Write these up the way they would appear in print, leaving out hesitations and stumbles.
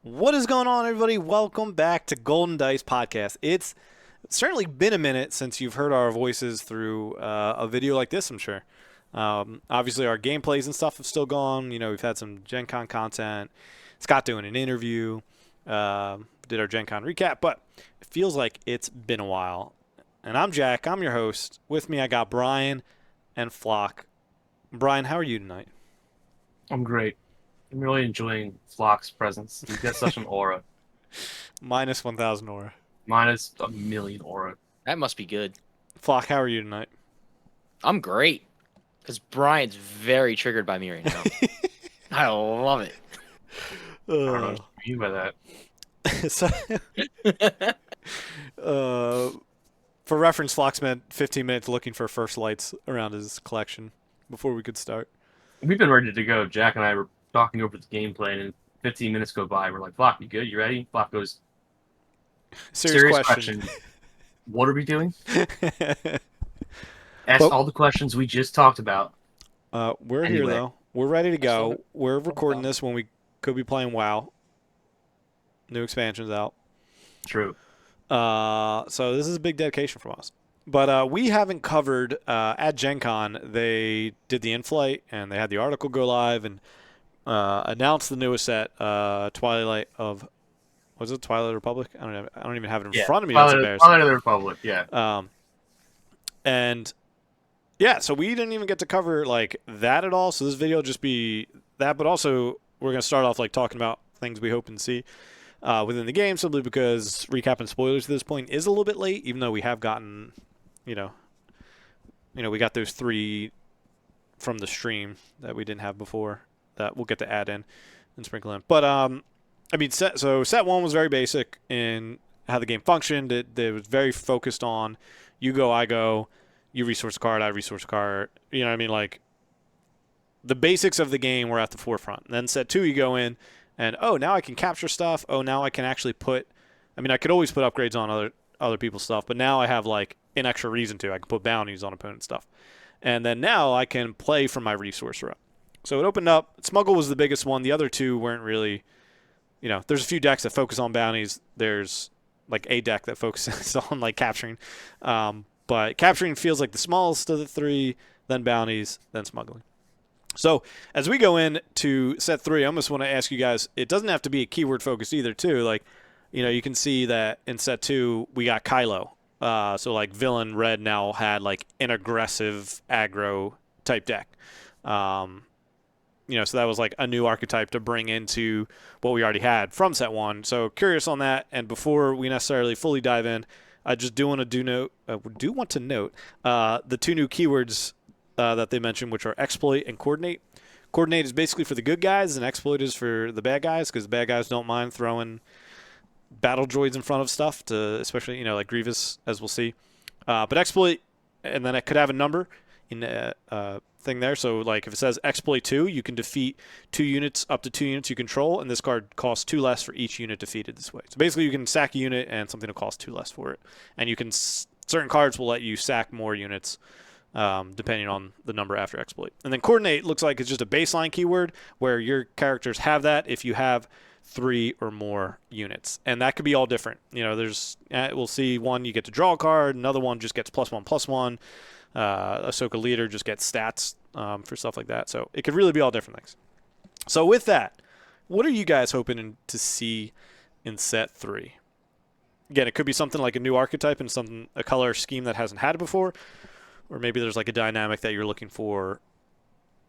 What is going on, everybody? Welcome back to Golden Dice Podcast. It's certainly been a minute since you've heard our voices through a video like this, I'm sure. Obviously, our gameplays and stuff have still gone. We've had some Gen Con content, Scott doing an interview, did our Gen Con recap, but it feels like it's been a while. And I'm Jack, I'm your host. With me, I got Brian and Flock. Brian, how are you tonight? I'm great. I'm really enjoying Flock's presence. He's got such an aura. Minus 1,000 aura. Minus a million aura. That must be good. Flock, how are you tonight? I'm great. Because Brian's very triggered by me right now. I love it. I don't know what you mean by that. So, for reference, Flock spent 15 minutes looking for first lights around his collection before we could start. We've been ready to go. Jack and I were talking over the gameplay, and 15 minutes go by. We're like, Flock, you good? You ready? Flock goes, Serious question. What are we doing? Ask all the questions we just talked about. We're Anyway. here, though. We're ready to go. We're recording this when we could be playing WoW. New expansion's out. True. So this is a big dedication from us. But we haven't covered, at Gen Con, they did the in-flight, and they had the article go live, and announced the newest set, Twilight of... Was it Twilight Republic? I don't even have it in front of me. That's embarrassing. Twilight of the Republic, yeah. And yeah, so we didn't even get to cover like that at all. So this video will just be that, but also we're gonna start off like talking about things we hope and see within the game, simply because recapping spoilers at this point is a little bit late, even though we have gotten, we got those 3 from the stream that we didn't have before that we'll get to add in and sprinkle in. But set 1 was very basic in how the game functioned. It was very focused on you go, I go, you resource a card, I resource a card. You know what I mean? Like, the basics of the game were at the forefront. And then set 2, you go in, and, now I can capture stuff. Now I can actually I could always put upgrades on other people's stuff, but now I have, like, an extra reason to. I can put bounties on opponent stuff. And then now I can play from my resource row. So it opened up. Smuggle was the biggest one. The other 2 weren't really... there's a few decks that focus on bounties. There's like a deck that focuses on like capturing. But capturing feels like the smallest of the 3, then bounties, then smuggling. So as we go into set 3, I almost want to ask you guys, it doesn't have to be a keyword focus either too. Like, you can see that in set 2, we got Kylo. So like villain red now had like an aggressive aggro type deck. So that was like a new archetype to bring into what we already had from set 1. So curious on that. And before we necessarily fully dive in, I just do want to note the 2 new keywords that they mentioned, which are exploit and coordinate. Coordinate is basically for the good guys, and exploit is for the bad guys, because the bad guys don't mind throwing battle droids in front of stuff, especially like Grievous, as we'll see. But exploit, and then it could have a number in thing there. So like if it says exploit 2, you can defeat 2 units, up to 2 units you control, and this card costs 2 less for each unit defeated this way. So basically you can sack a unit and something will cost 2 less for it. And you can certain cards will let you sack more units depending on the number after exploit. And then coordinate looks like it's just a baseline keyword where your characters have that if you have 3 or more units, and that could be all different. We'll see one you get to draw a card, another one just gets +1/+1. Ahsoka Leader just gets stats for stuff like that. So it could really be all different things. So with that, what are you guys hoping to see in set 3? Again, it could be something like a new archetype and a color scheme that hasn't had it before, or maybe there's like a dynamic that you're looking for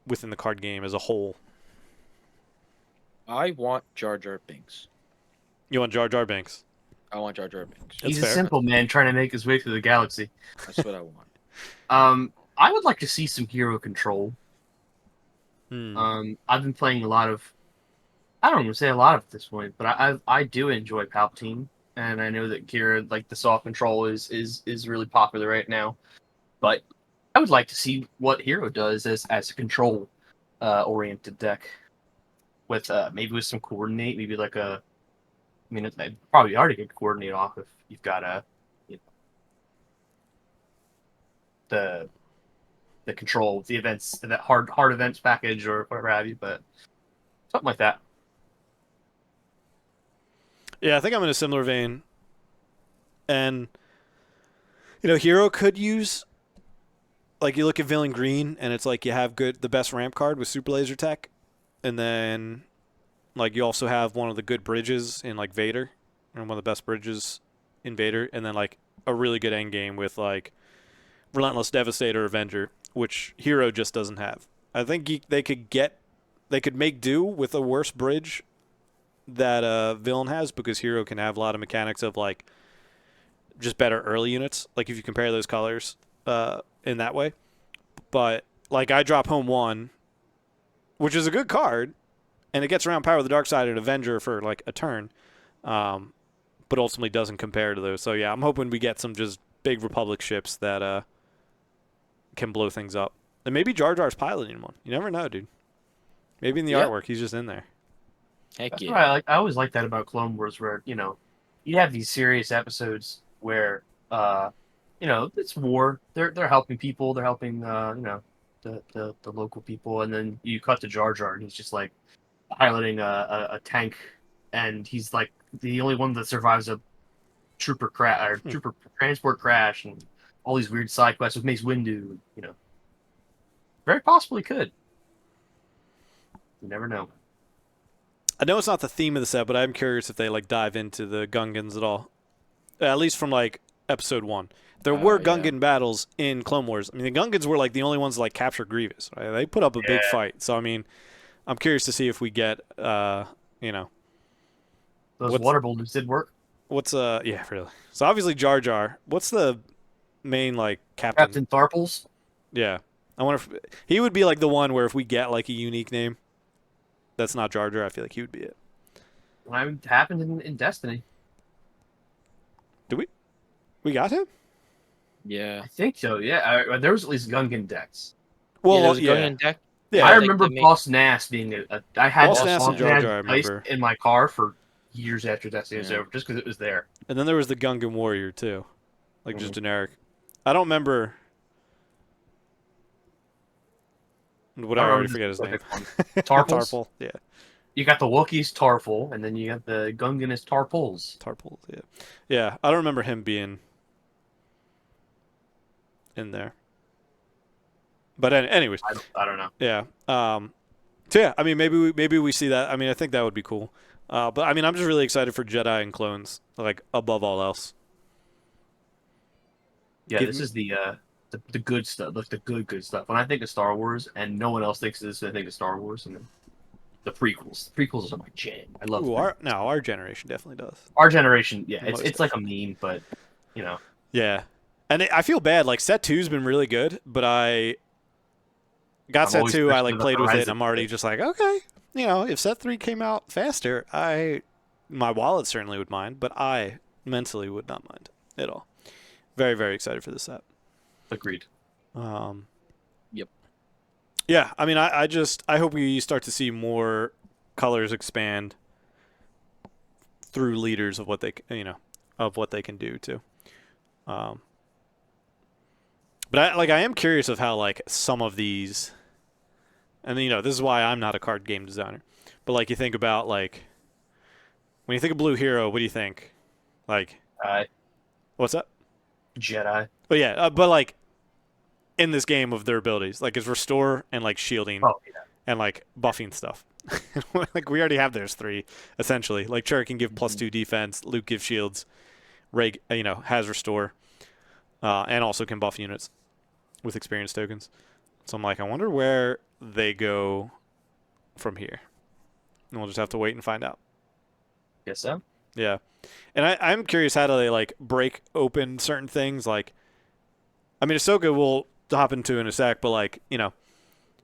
within the card game as a whole. I want Jar Jar Binks. You want Jar Jar Binks? I want Jar Jar Binks. That's He's fair. a simple man trying to make his way through the galaxy. That's what I want. I would like to see some hero control. I've been playing a lot of... I don't even say a lot at this point, but I do enjoy Palpatine, and I know that Kira, like the soft control, is really popular right now. But I would like to see what hero does as a control oriented deck, with maybe with some coordinate, maybe like a... I mean, it's probably hard to get coordinate off if you've got the control, the events, that hard events package or whatever have you, but something like that. Yeah, I think I'm in a similar vein. And Hero could use, like, you look at Villain Green, and it's like you have the best ramp card with Super Laser Tech, and then like you also have one of the good bridges in like Vader, and one of the best bridges in Vader, and then like a really good end game with like Relentless Devastator Avenger, which Hero just doesn't have. I think they could make do with a worse bridge that Villain has, because Hero can have a lot of mechanics of like just better early units. Like if you compare those colors in that way. But like I drop home 1, which is a good card, and it gets around Power of the Dark Side and Avenger for like a turn, but ultimately doesn't compare to those. So yeah, I'm hoping we get some just big Republic ships that can blow things up. And maybe Jar Jar's piloting one. You never know, dude. Maybe in the artwork he's just in there. Heck That's yeah. what I always like that about Clone Wars, where you have these serious episodes where it's war. They're helping people. They're helping the local people, and then you cut to Jar Jar, and he's just like piloting a tank, and he's like the only one that survives a trooper transport crash, and all these weird side quests with Mace Windu. Very possibly could. You never know. I know it's not the theme of the set, but I'm curious if they like dive into the Gungans at all. At least from like episode 1. There were Gungan battles in Clone Wars. I mean, the Gungans were like the only ones to like capture Grievous. Right? They put up a big fight. So I mean, I'm curious to see if we get Those water balloons did work. What's yeah, really. So obviously Jar Jar. What's the main like captain? Captain Tharples. Yeah. I wonder if he would be like the one where if we get like a unique name that's not Jar Jar, I feel like he would be it. It happened in Destiny. Did we? We got him? Yeah. I think so. Yeah, there was at least Gungan decks. Well, yeah. Going in deck. Yeah, I remember Boss Nass being I had Boss Boss Nass and Jar Jar, I Nass remember. in my car for years after Destiny was over, just because it was there. And then there was the Gungan Warrior too, like just generic. I don't remember. Whatever, I already forget his name. Tarples? Yeah. You got the Wookiees Tarful, and then you got the Gungan is Tarples. Tarples, yeah. Yeah, I don't remember him being in there. But anyways. I don't know. Yeah. So yeah, I mean, maybe we see that. I mean, I think that would be cool. But I mean, I'm just really excited for Jedi and clones, like above all else. Yeah, this is the good stuff, like the good stuff. When I think of Star Wars, and no one else thinks of this, I think of Star Wars, and then the prequels. The prequels are my jam. I love. Our generation definitely does. Our generation, yeah, it's like a meme, but Yeah, and I feel bad. Like set 2's been really good, but I got set 2. I like played with it, and I'm already just like, okay, if set 3 came out faster, my wallet certainly would mind, but I mentally would not mind at all. Very, very excited for this set. Agreed. Yep. Yeah, I mean, I hope we start to see more colors expand through leaders of what they can do too. But I am curious of how like some of these, and this is why I'm not a card game designer, but like you think about like when you think of Blue Hero, what do you think? Like, what's that? Jedi. But yeah, but like in this game of their abilities, like is restore and like shielding, and like buffing stuff. Like we already have those 3 essentially. Like Chur can give +2 defense, Luke gives shields, Rey has restore, and also can buff units with experience tokens. So I'm like, I wonder where they go from here, and we'll just have to wait and find out. Guess so. Yeah. And I'm curious, how do they like break open certain things? Like, I mean, Ahsoka we'll hop into in a sec, but like,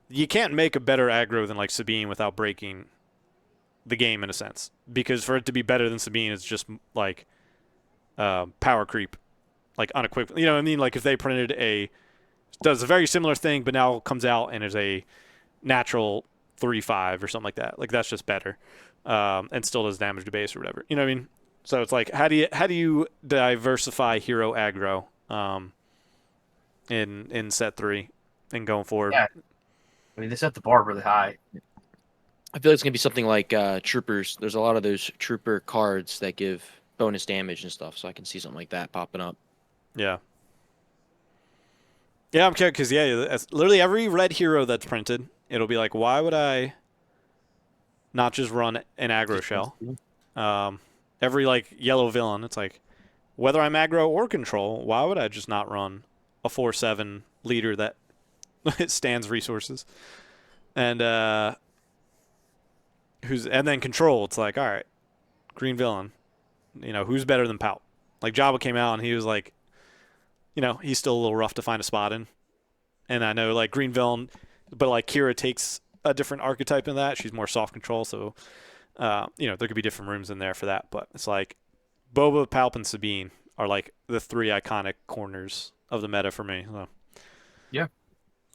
you can't make a better aggro than like Sabine without breaking the game in a sense. Because for it to be better than Sabine, it's just like power creep, like unequivocally. You know what I mean? Like if they printed does a very similar thing, but now comes out and is a natural 3/5 or something like that. Like that's just better, and still does damage to base or whatever. You know what I mean? So it's like, how do you diversify hero aggro in set 3 and going forward? Yeah. I mean, they set the bar really high. I feel like it's gonna be something like troopers. There's a lot of those trooper cards that give bonus damage and stuff, so I can see something like that popping up. Yeah. Yeah, I'm curious because literally every red hero that's printed, it'll be like, why would I not just run an aggro Just shell? Every like yellow villain, it's like whether I'm aggro or control, why would I just not run a 4/7 leader that stands resources and and then control? It's like, all right, green villain, who's better than Pout? Like Jabba came out and he was like, he's still a little rough to find a spot in. And I know like green villain, but like Kira takes a different archetype in that. She's more soft control, so there could be different rooms in there for that. But it's like Boba, Palp, and Sabine are like the three iconic corners of the meta for me. So Yeah.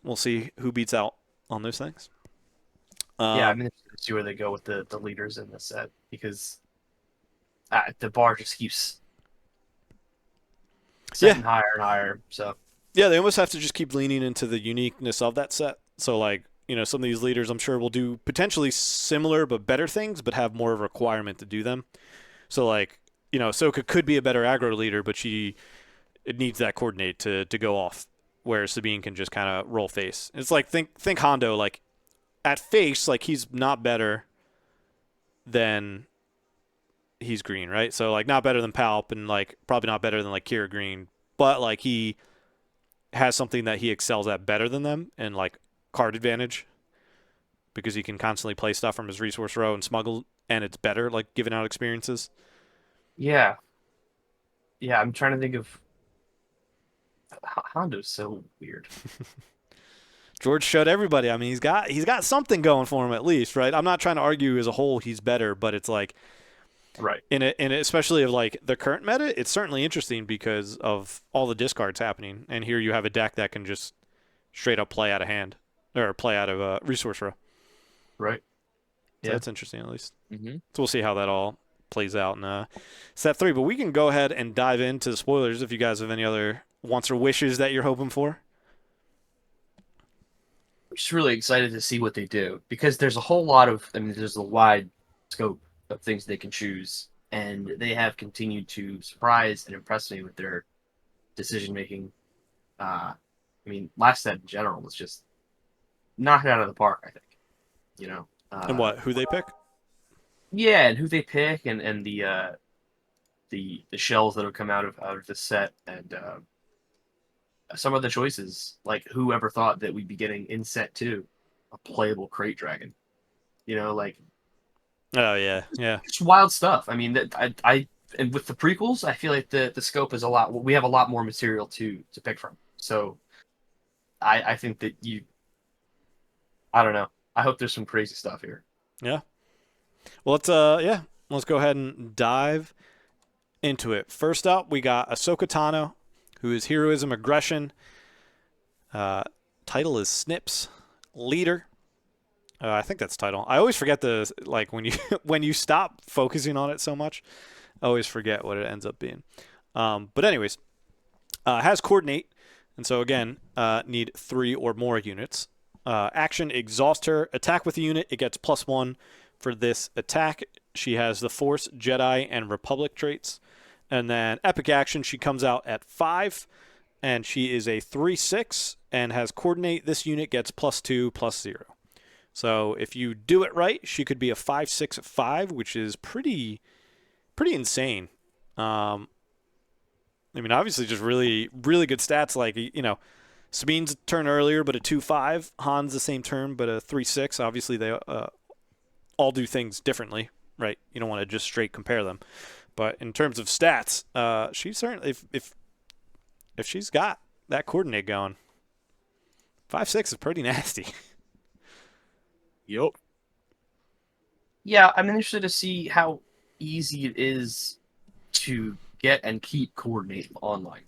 we'll see who beats out on those things. Yeah, I'm interested to see where they go with the leaders in this set because the bar just keeps setting higher and higher. So Yeah, they almost have to just keep leaning into the uniqueness of that set. So like, some of these leaders I'm sure will do potentially similar but better things, but have more of a requirement to do them. So like, Ahsoka could be a better aggro leader, but it needs that coordinate to go off, whereas Sabine can just kind of roll face. It's like think Hondo, like at face, like he's not better than he's green, right? So like not better than Palp and like probably not better than like Kira Green, but like he has something that he excels at better than them and like card advantage because he can constantly play stuff from his resource row and smuggle, and it's better like giving out experiences. yeah, yeah, I'm trying to think of Hondo's so weird. George showed everybody. I mean, he's got something going for him at least, right? I'm not trying to argue as a whole he's better, but it's like Right. in especially of like the current meta, it's certainly interesting because of all the discards happening. And here you have a deck that can just straight up play out of hand or play out of a resource row. Right. So Yeah. that's interesting at least. Mm-hmm. So we'll see how that all plays out in set 3. But we can go ahead and dive into the spoilers if you guys have any other wants or wishes that you're hoping for. I'm just really excited to see what they do because there's a whole lot of, I mean, there's a wide scope of things they can choose, and they have continued to surprise and impress me with their decision making. I mean, last set in general was just knock it out of the park. I think, you know. And who they pick? Yeah, and who they pick, and the shells that have come out of this set, and some of the choices. Like, whoever thought that we'd be getting in set 2 a playable crate dragon? Like Oh yeah, yeah. just wild stuff. I mean, that I and with the prequels, I feel like the scope is a lot. We have a lot more material to pick from. So I think that I don't know. I hope there's some crazy stuff here. Yeah. Well, let's go ahead and dive into it. First up, we got Ahsoka Tano, who is Heroism Aggression. Title is Snips Leader. I think that's title. I always forget when you when you stop focusing on it so much, I always forget what it ends up being. But anyways, has coordinate, and so again, need 3 or more units. Action, exhaust her. Attack with a unit, it gets +1 for this attack. She has the Force, Jedi, and Republic traits. And then epic action, she comes out at 5, and she is a 3/6 and has coordinate. This unit gets +2/+0. So if you do it right, she could be a 5/6/5, which is pretty insane. I mean, obviously, just really, really good stats. Like, Sabine's turn earlier, but a 2/5. Han's the same turn, but a 3/6. Obviously, they all do things differently, right? You don't want to just straight compare them. But in terms of stats, she certainly, if she's got that coordinate going, 5/6 is pretty nasty. Yup. Yeah, I'm interested to see how easy it is to get and keep coordinate online.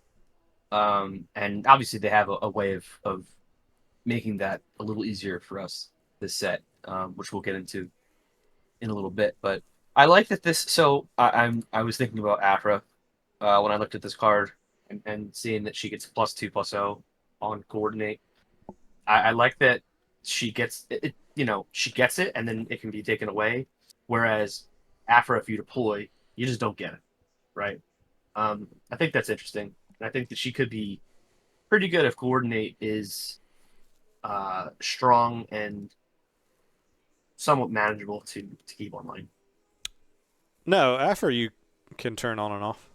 And obviously they have a way of making that a little easier for us this set, which we'll get into in a little bit. But I like that this. So I was thinking about Afra when I looked at this card and seeing that she gets +2/+0 on coordinate. I like that she gets it. she gets it and then it can be taken away. Whereas Afra, if you deploy, you just don't get it, right? I think that's interesting. And I think that she could be pretty good if coordinate is strong and somewhat manageable to keep online. No, after you can turn on and off.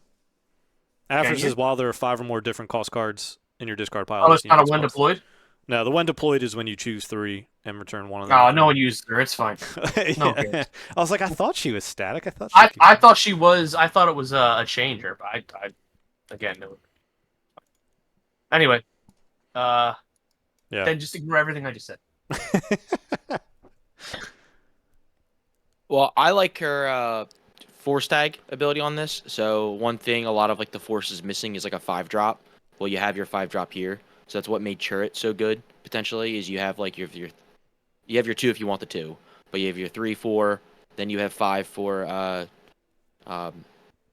After Can says you? while there are 5 or more different cost cards in your discard pile, Oh, this it's not a unit is when paused. deployed. No, the when deployed is when you choose 3 and return one of them. Oh, no one used her. It's fine. No Yeah. cares. I was like, I thought she was static. I thought she I could. I thought she was. I thought it was a changer, but I again no. Anyway, uh, Yeah. then just ignore everything I just said. Well, I like her force tag ability on this. So one thing a lot of like the force is missing is like a 5-drop. Well, you have your 5-drop here, so that's what made Churret so good potentially. Is you have like you have your 2 if you want the 2, but you have your 3, 4, then you have 5 for um,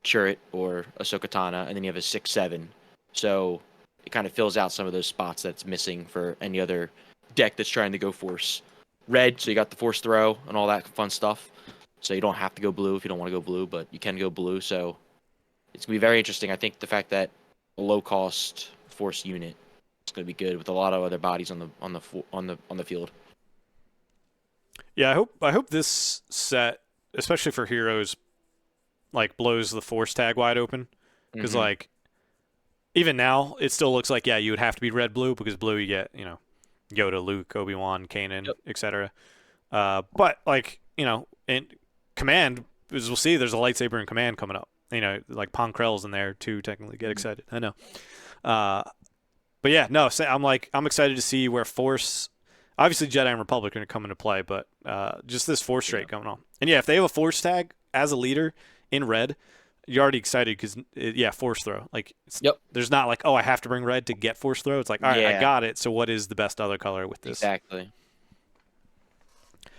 Churret or Ahsoka Tano, and then you have a 6, 7. So it kind of fills out some of those spots that's missing for any other deck that's trying to go force red. So you got the force throw and all that fun stuff. So you don't have to go blue if you don't want to go blue, but you can go blue. So it's gonna be very interesting. I think the fact that a low cost force unit is gonna be good with a lot of other bodies on the field. Yeah, I hope this set, especially for heroes, like blows the force tag wide open. Because Hmm. like even now, it still looks like, yeah, you would have to be red blue because blue you get, Yoda, Luke, Obi-Wan, Kanan, Yep. etc. But like in command, as we'll see, there's a lightsaber in command coming up. Like Ponkrell's in there too. Technically, get excited. I know. Uh, but yeah, no. I'm excited to see where Force. Obviously, Jedi and Republic are going to come into play, but just this Force Yeah. trait going on. And yeah, if they have a Force tag as a leader in red, you're already excited because yeah, Force throw. Like Yep. there's not like, oh, I have to bring red to get Force throw. It's like, all right, I Yeah. got it. So what is the best other color with this? Exactly.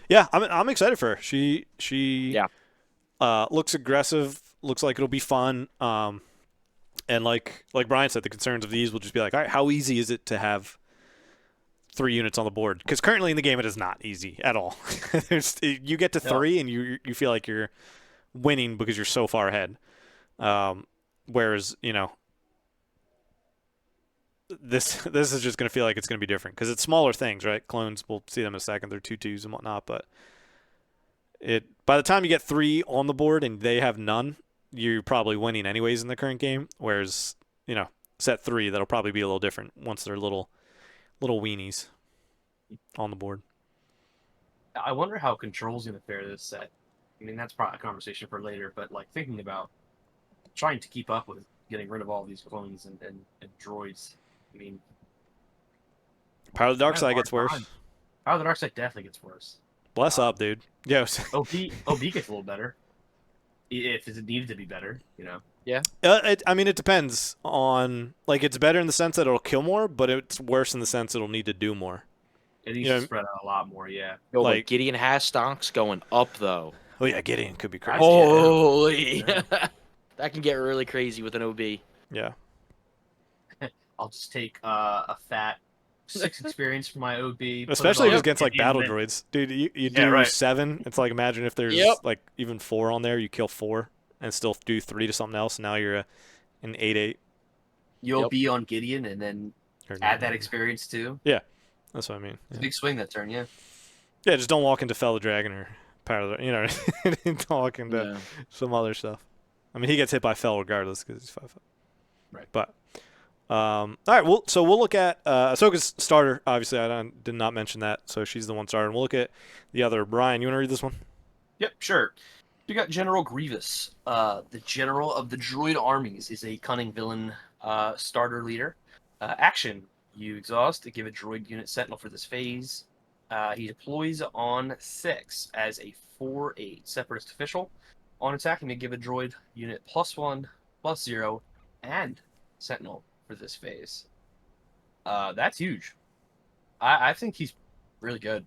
Yeah, I'm excited for her. She Yeah. looks aggressive. Looks like it'll be fun. And like Brian said, the concerns of these will just be like, all right, how easy is it to have 3 units on the board? Because currently in the game, it is not easy at all. You get to No. 3 and you feel like you're winning because you're so far ahead. Whereas this is just going to feel like it's going to be different because it's smaller things, right? Clones, we'll see them in a second. They're 2/2s and whatnot, but by the time you get 3 on the board and they have none, you're probably winning anyways in the current game. Whereas set 3, that'll probably be a little different once they're little weenies on the board. I wonder how Control's going to fare this set. I mean, that's probably a conversation for later. But like thinking about trying to keep up with getting rid of all these clones and droids. I mean, Power of the Dark I have a Side hard gets worse. time. Power of the Dark Side definitely gets worse. Bless up, dude. Yo, OB gets a little better if it needed to be better. I mean, it depends on like it's better in the sense that it'll kill more, but it's worse in the sense it'll need to do more. It needs to spread out a lot more. Yeah. Yo, but Like, Gideon has stonks going up though. oh yeah, Gideon could be crazy. Holy, Yeah. that can get really crazy with an OB. Yeah. I'll just take a fat 6 experience for my OB. Especially if it's against like Gideon, battle then- droids, dude. You Yeah, do right. 7. It's like imagine if there's Yep. like even 4 on there, you kill 4 and still do 3 to something else. Now you're an 8/8. You'll Yep. be on Gideon and then Or add that 9/8. experience too. That's what I mean. It's a Yeah. big swing that turn, yeah. Yeah, just don't walk into Fellow Dragon or Power of the, don't walk into Yeah. some other stuff. I mean, he gets hit by Fell regardless because he's 5/5. Right. But all right, so we'll look at Ahsoka's starter. Obviously, did not mention that, so she's the one starter. And we'll look at the other. Brian, you want to read this one? Yep, sure. You got General Grievous. The general of the droid armies is a cunning villain starter leader. Action. You exhaust to give a droid unit sentinel for this phase. He deploys on 6 as a 4/8 separatist official. On attack, he may give a droid unit +1, +0, and sentinel for this phase. That's huge. I think he's really good.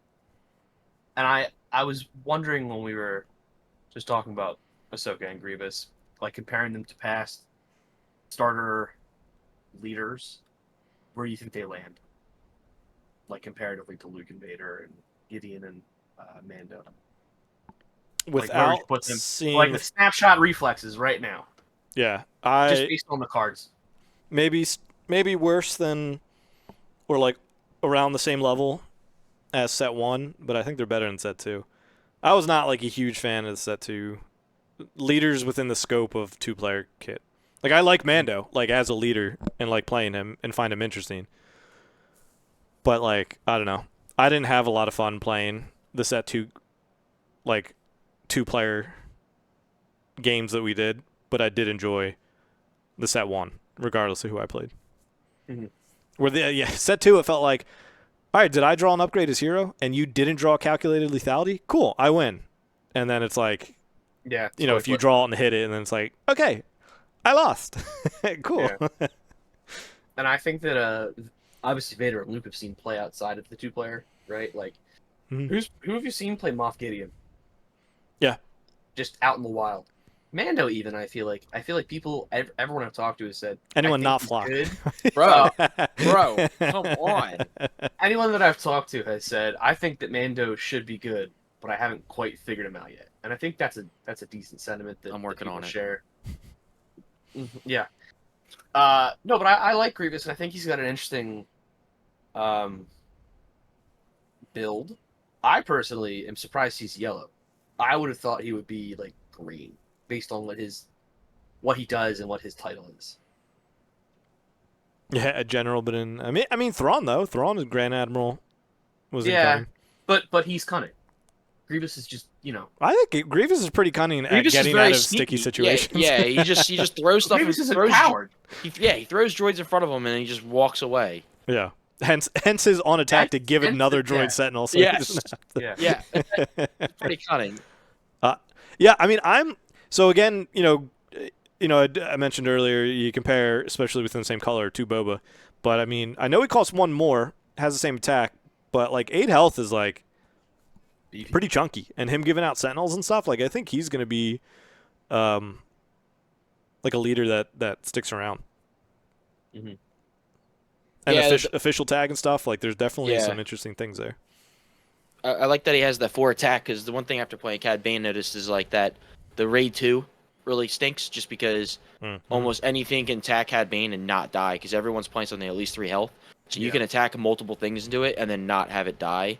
And I was wondering when we were just talking about Ahsoka and Grievous, like comparing them to past starter leaders, where do you think they land? Like comparatively to Luke and Vader Gideon and Mando. Without like, put them, seeing, like the snapshot reflexes right now, yeah, just based on the cards. maybe worse than, or like around the same level as set 1, but I think they're better than set 2. I was not like a huge fan of set 2 leaders within the scope of 2-player kit. Like I like Mando like as a leader and like playing him and find him interesting. But like I don't know. I didn't have a lot of fun playing the set 2 like 2-player games that we did, but I did enjoy the set 1 regardless of who I played. Mm-hmm. Where the set 2 it felt like, all right, did I draw an upgrade as hero and you didn't draw calculated lethality? Cool, I win. And then it's like, Yeah, you know, if you draw it and hit it, and then it's like, okay, I lost. Cool. Yeah. And I think that obviously Vader and Luke have seen play outside of the 2-player, right? Like, who have you seen play Moff Gideon? Yeah, just out in the wild. Mando, even I feel like people, everyone I've talked to has said anyone not he's flock, good. Bro, come on. Anyone that I've talked to has said I think that Mando should be good, but I haven't quite figured him out yet. And I think that's a decent sentiment that I'm working that people on it. share. Yeah. No, but I like Grievous, and I think he's got an interesting build. I personally am surprised he's yellow. I would have thought he would be like green, based on what he does and what his title is. Yeah, a general, but I mean Thrawn though. Thrawn is Grand Admiral. Was Yeah, incoming. but he's cunning. Grievous is just, you know. I think Grievous is pretty cunning at Grievous is getting very out of sneaky. sticky situations. Yeah, he just throws stuff. Grievous is a throws, coward. He throws droids in front of him and he just walks away. Yeah. Hence his on attack to give another droid yeah. sentinel. So he Yes. doesn't have to- Yeah. Yeah, it's pretty cunning. Yeah, I mean, so again, I mentioned earlier you compare, especially within the same color, to Boba, but I mean, I know he costs 1 more, has the same attack, but like 8 health is like pretty chunky, and him giving out sentinels and stuff, like I think he's gonna be, like a leader that sticks around. Mm-hmm. And Yeah, official tag and stuff, like there's definitely Yeah. some interesting things there. I like that he has that 4 attack, because the one thing after playing Cad Bane noticed is like that the raid 2 really stinks, just because almost anything can attack Cad Bane and not die, because everyone's playing something at least 3 health, so you can attack multiple things into it and then not have it die.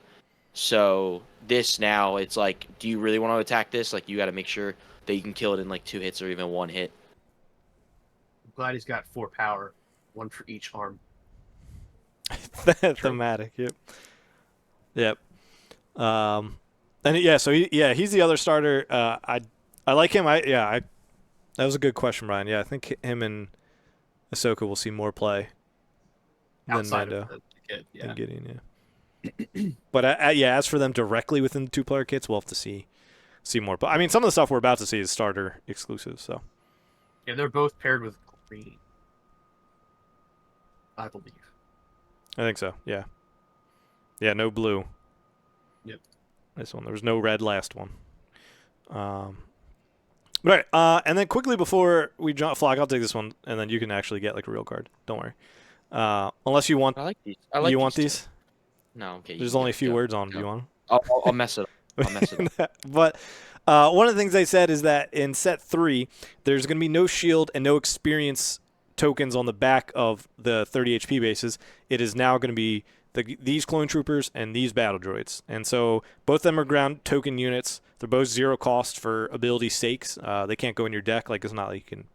So this now, it's like, do you really want to attack this? Like, you got to make sure that you can kill it in like 2 hits or even 1 hit. I'm glad he's got 4 power, 1 for each arm. Thematic, yep. And yeah, so he's the other starter. I like him. That was a good question, Brian. Yeah, I think him and Ahsoka will see more play than Outside Mando of the kid, yeah. and Gideon. Yeah. But as for them directly within the 2-player kits, we'll have to see more. But I mean, some of the stuff we're about to see is starter exclusive. So Yeah, they're both paired with green, I believe. I think so. Yeah. Yeah. No blue. Yep. This one. There was no red last one. Right. And then quickly before we jump, Flock, I'll take this one, and then you can actually get like a real card. Don't worry. Unless you want. I like these. You want these? No, okay. There's only a few words on them. Do you want them? I'll mess it up. But one of the things they said is that in set 3, there's going to be no shield and no experience tokens on the back of the 30 HP bases. It is now going to be these clone troopers and these battle droids. And so both of them are ground token units. They're both 0 cost for ability sakes. They can't go in your deck. Like, it's not like you can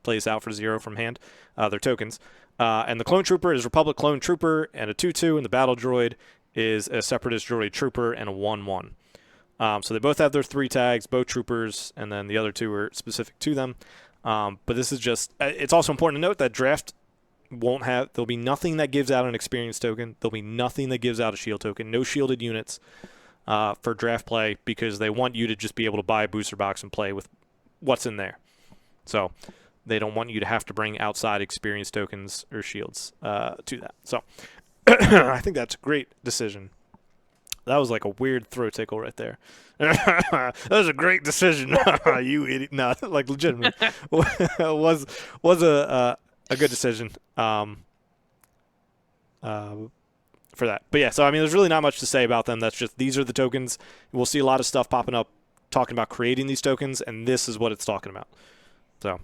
play this out for 0 from hand. They're tokens. And the clone trooper is Republic clone trooper and a 2/2, and the battle droid is a separatist droid trooper and a 1/1. So they both have their 3 tags, both troopers, and then the other 2 are specific to them. But this is just, it's also important to note that draft there'll be nothing that gives out an experience token. There'll be nothing that gives out a shield token. No shielded units for draft play, because they want you to just be able to buy a booster box and play with what's in there. So they don't want you to have to bring outside experience tokens or shields to that. So I think that's a great decision. That was like a weird throat tickle right there. That was a great decision. You idiot. No, like legitimately. was a good decision. For for that. But yeah, so I mean, there's really not much to say about them. That's just these are the tokens. We'll see a lot of stuff popping up talking about creating these tokens, and this is what it's talking about. So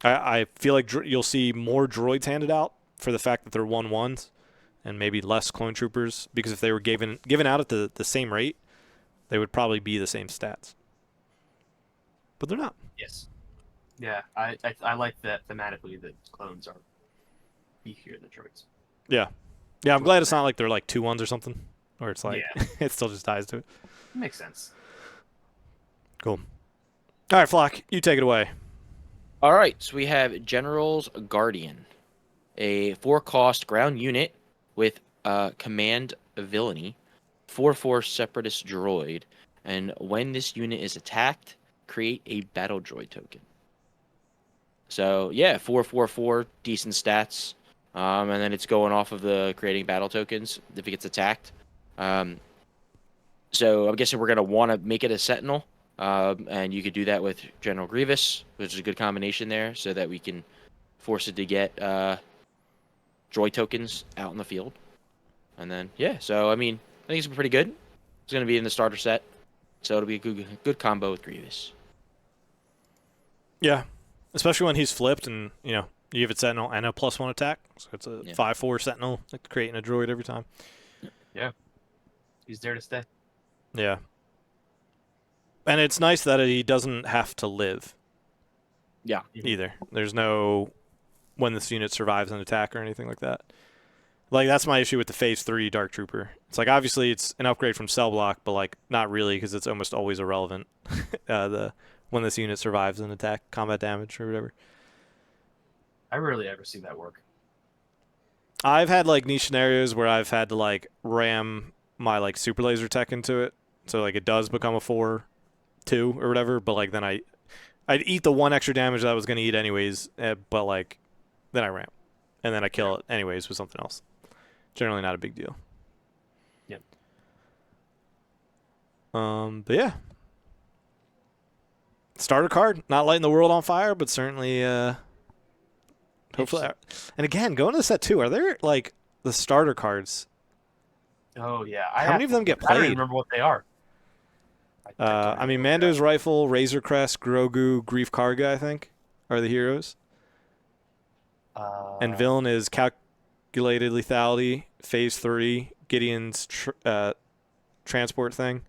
I feel like you'll see more droids handed out for the fact that they're 1/1s, and maybe less clone troopers, because if they were given out at the same rate, they would probably be the same stats. But they're not. Yes. Yeah, I like that thematically that clones are beefier than droids. Yeah. Yeah, I'm glad it's not like they're like 2/1s or something, or it's like it still just ties to it. Makes sense. Cool. All right, Flock, you take it away. All right, so we have General's Guardian, a 4-cost ground unit with command villainy, 4/4 separatist droid, and when this unit is attacked, create a battle droid token. So yeah, 4/4/4, decent stats, and then it's going off of the creating battle tokens if it gets attacked. So I'm guessing we're gonna want to make it a Sentinel, and you could do that with General Grievous, which is a good combination there, so that we can force it to get droid tokens out in the field. And then yeah, so I mean, I think it's pretty good. It's gonna be in the starter set, so it'll be a good combo with Grievous. Yeah, especially when he's flipped and, you know, you give it Sentinel and a +1 attack. So it's a 5/4 Sentinel, like creating a droid every time. Yeah. He's there to stay. Yeah. And it's nice that he doesn't have to live. Yeah. Either. There's no when this unit survives an attack or anything like that. Like, that's my issue with the Phase 3 Dark Trooper. It's like, obviously, it's an upgrade from Cell Block, but, like, not really, because it's almost always irrelevant. When this unit survives an attack, combat damage, or whatever. I rarely ever see that work. I've had, like, niche scenarios where I've had to, like, ram my, like, super laser tech into it. So, like, it does become a 4/2 or whatever, but, like, then I'd eat the 1 extra damage that I was going to eat anyways, but, like, then I ram. And then I kill it anyways with something else. Generally not a big deal. Yep. But yeah. Starter card, not lighting the world on fire, but certainly hopefully. And again, going to the set 2, are there like the starter cards? Oh yeah. How many of them get I don't played? even remember what they are. I mean, Mando's rifle, Razor Crest, Grogu, Grief Karga, I think, are the heroes. And villain is calculated lethality, Phase 3, Gideon's transport thing.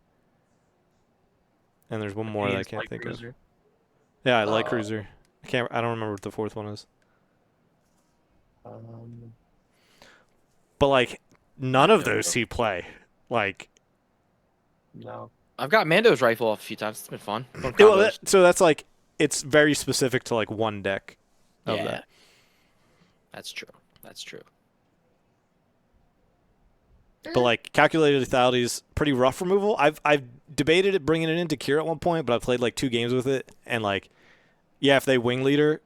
And there's one more that I can't think of. Yeah, I like Cruiser. I don't remember what the 4th one is. But like, none of those see play. Like, no. I've got Mando's rifle off a few times. It's been fun. So that's like, it's very specific to like one deck of that. That's true. That's true. But like, calculated lethality is pretty rough removal. I've debated it bringing it into Kira at one point, but I played like 2 games with it, and like, yeah, if they wing leader,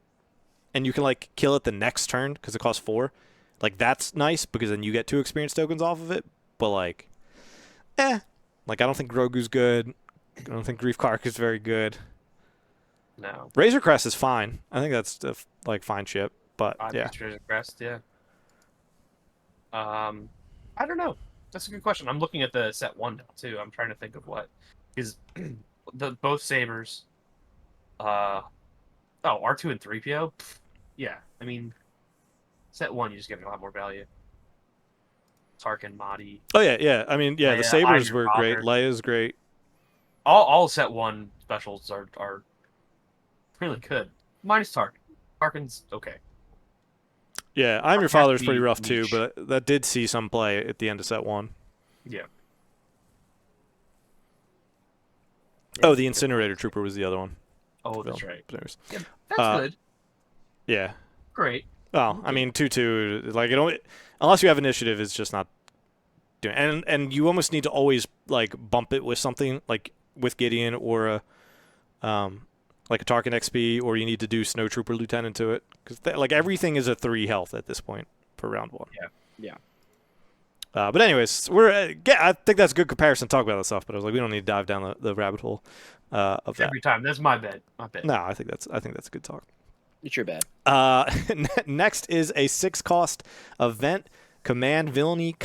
and you can like kill it the next turn because it costs 4, like that's nice because then you get 2 experience tokens off of it. But like, like I don't think Grogu's good. I don't think Grief Kark is very good. No. Razor Crest is fine. I think that's like fine ship. But yeah. Razor Crest, yeah. I don't know. That's a good question. I'm looking at the set 1 now too. I'm trying to think of what is both sabers. R2 and 3PO. Yeah, I mean, set 1 you just get a lot more value. Tarkin, Mahdi. Oh yeah. I mean, yeah, Leia, the sabers Iron were Father. great. Leia's great. All set 1 specials are really good. Minus Tarkin. Tarkin's okay. Yeah, I'm Your Father is be pretty rough too, niche. but that did see some play at the end of set 1. Yeah. Oh, the Incinerator Trooper was the other one. Oh, that's right. There's- Yeah, that's good. Yeah. Great. Well, I mean, 2/2, like it only, unless you have initiative, it's just not doing. And you almost need to always like bump it with something like with Gideon or a like a Tarkin XP, or you need to do Snow Trooper Lieutenant to it because like everything is a 3 health at this point for round 1. Yeah. But anyways, I think that's a good comparison to talk about that stuff. But I was like, we don't need to dive down the rabbit hole of that. Every time. That's my bad. No, I think that's a good talk. It's your bad. Next is a 6-cost event, Command villainy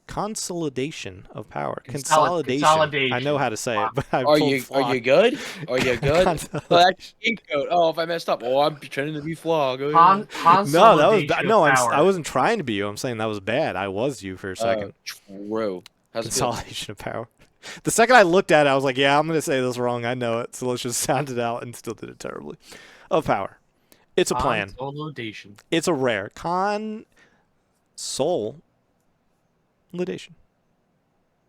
consolidation of power. Consolidation. Consolidation. I know how to say it, Wow. but I Are pulled you fly. good? Are you good? Oh, that's Consolidation. ink coat. Oh, if I messed up, oh, I'm pretending to be Flog. Oh, Con- yeah. No, that was consolidation bad. of No, power. I wasn't trying to be you. I'm saying that was bad. I was you for a second. True. How's it feel? Consolidation of power. The second I looked at it, I was like, yeah, I'm going to say this wrong. I know it. So let's just sound it out, and still did it terribly. Of power. It's a plan. Consolidation. It's a rare. Consolidation.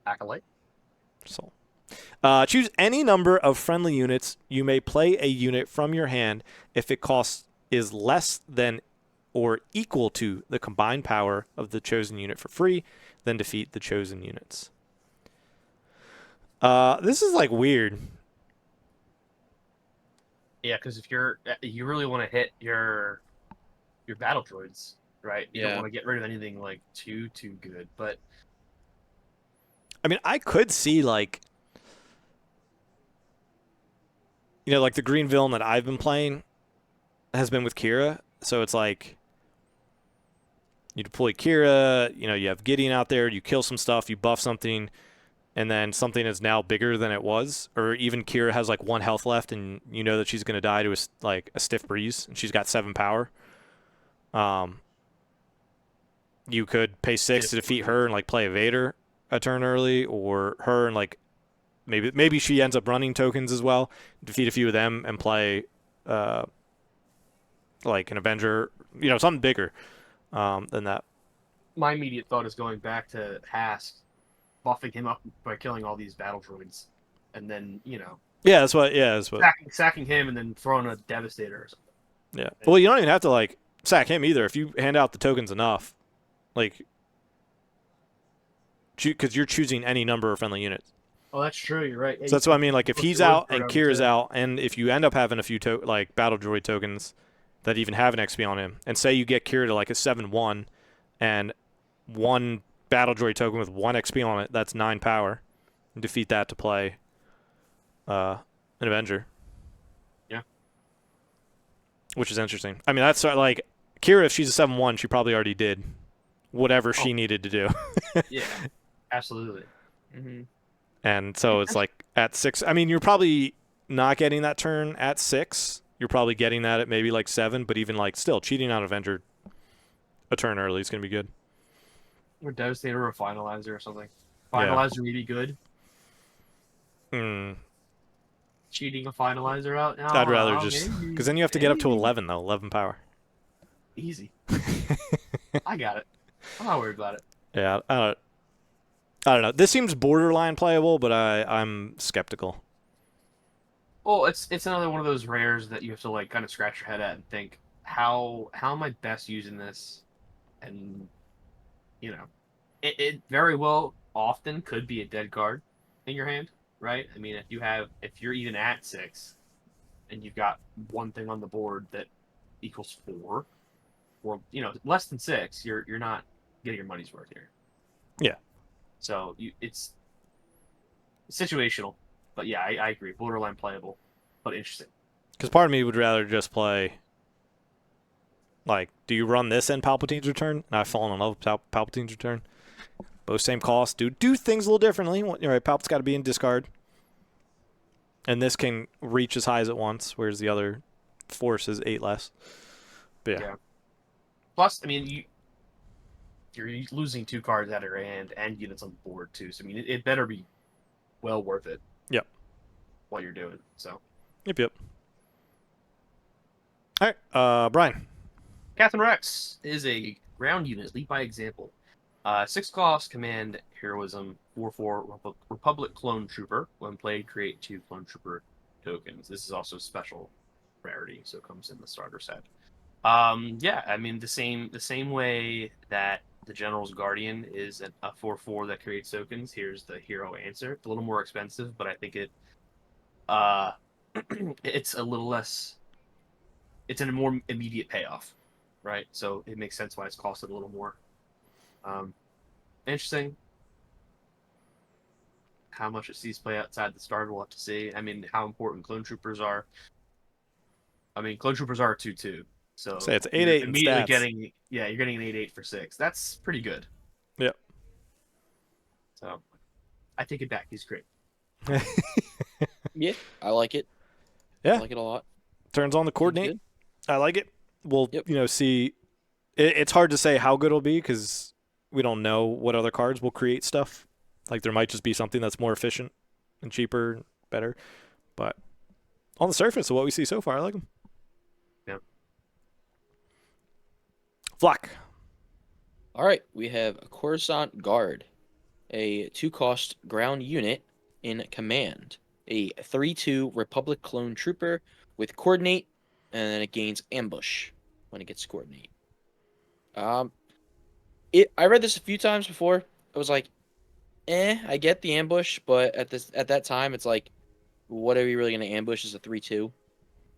Acolyte. Soul. Choose any number of friendly units. You may play a unit from your hand if it costs is less than or equal to the combined power of the chosen unit for free, then defeat the chosen units. This is like weird. Yeah, because if you really want to hit your battle droids, right? You don't Yeah. want to get rid of anything like too good. But I mean, I could see like, like the green villain that I've been playing has been with Kira, so it's like you deploy Kira, you have Gideon out there, you kill some stuff, you buff something, and then something is now bigger than it was, or even Kira has like 1 health left, and you know that she's going to die to a stiff breeze, and she's got 7 power. You could pay 6 to defeat her and like play a Vader a turn early, or her and like maybe she ends up running tokens as well, defeat a few of them and play like an Avenger, something bigger than that. my immediate thought is going back to Hask, buffing him up by killing all these battle droids, and then Yeah, that's what. sacking him and then throwing a Devastator or something. Yeah. Well, you don't even have to like sack him either if you hand out the tokens enough, like, because you're choosing any number of friendly units. Oh, that's true. You're right. Yeah, So that's what I mean. Like if he's out and Kira's too. out, and if you end up having a few like battle droid tokens that even have an XP on him, and say you get Kira to like a 7/1, and 1 battle droid token with 1 XP on it, that's 9 power. And defeat that to play an Avenger. Yeah. Which is interesting. I mean, that's like Kira. If she's a 7/1, she probably already did whatever she needed to do. Yeah, absolutely. Mm-hmm. And so it's like at 6. I mean, you're probably not getting that turn at 6. You're probably getting that at maybe like 7. But even like still, cheating on Avenger a turn early is going to be good. Or Devastator or Finalizer or something. Yeah. Finalizer may be good. Hmm. Cheating a Finalizer out? No, I'd rather just... Because then you have to get up to 11, though. 11 power. Easy. I got it. I'm not worried about it. Yeah, I don't know. This seems borderline playable, but I'm skeptical. Well, it's another one of those rares that you have to like kind of scratch your head at and think, how am I best using this? And it very well often could be a dead card in your hand, right? I mean, if you're even at 6 and you've got one thing on the board that equals 4, or less than 6, you're not getting your money's worth here. Yeah. So it's situational, but yeah, I agree. Borderline playable, but interesting. Because part of me would rather just play. Like, do you run this in Palpatine's Return? And I've fallen in love with Palpatine's Return. Both same cost. Do things a little differently. Right, Palp's got to be in discard. And this can reach as high as it wants, whereas the other force is 8 less. But yeah. Plus, I mean, you're losing 2 cards out of your hand and units on the board too. So I mean, it better be well worth it. Yep. What you're doing. So. Yep. All right, Brian. Catherine Rex is a ground unit, lead by example. 6 cost, command, heroism, 4/4 Republic Clone Trooper. When played, create 2 Clone Trooper tokens. This is also special rarity, so it comes in the starter set. Yeah, I mean the same way that the General's Guardian is a 4/4 that creates tokens. Here's the hero answer. It's a little more expensive, but I think it's a little less. It's in a more immediate payoff, right? So it makes sense why it's costed a little more. Interesting. How much it sees play outside the starter, we'll have to see. I mean, how important Clone Troopers are. I mean, Clone Troopers are a 2/2. So Say it's you're 8/8 in immediately stats. getting you're getting an 8/8 for 6. That's pretty good. Yep. So I take it back. He's great. Yeah, I like it. Yeah. I like it a lot. Turns on the Seems coordinate. good. I like it. We'll Yep. see. It's hard to say how good it'll be because we don't know what other cards will create stuff. Like there might just be something that's more efficient and cheaper, and better. But on the surface of what we see so far, I like them. Yep. Flock. All right, we have a Coruscant Guard, a 2-cost ground unit in command, a 3/2 Republic clone trooper with coordinate, and then it gains ambush when it gets coordinate. I read this a few times before. I was like, I get the ambush, but at that time, it's like, what are we really going to ambush as a 3/2?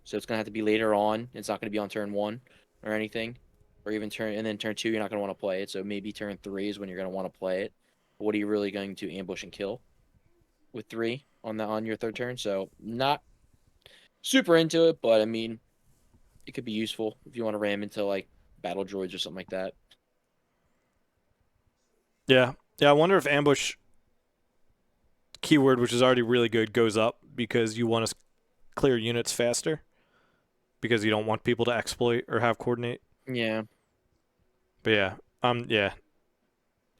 So it's going to have to be later on. It's not going to be on turn 1 or anything, or even turn 2. You're not going to want to play it. So maybe turn 3 is when you're going to want to play it. But what are you really going to ambush and kill with 3 on your third turn? So not super into it, but I mean, it could be useful if you want to ram into like battle droids or something like that. Yeah. I wonder if ambush keyword, which is already really good, goes up because you want to clear units faster because you don't want people to exploit or have coordinate. Yeah. But yeah.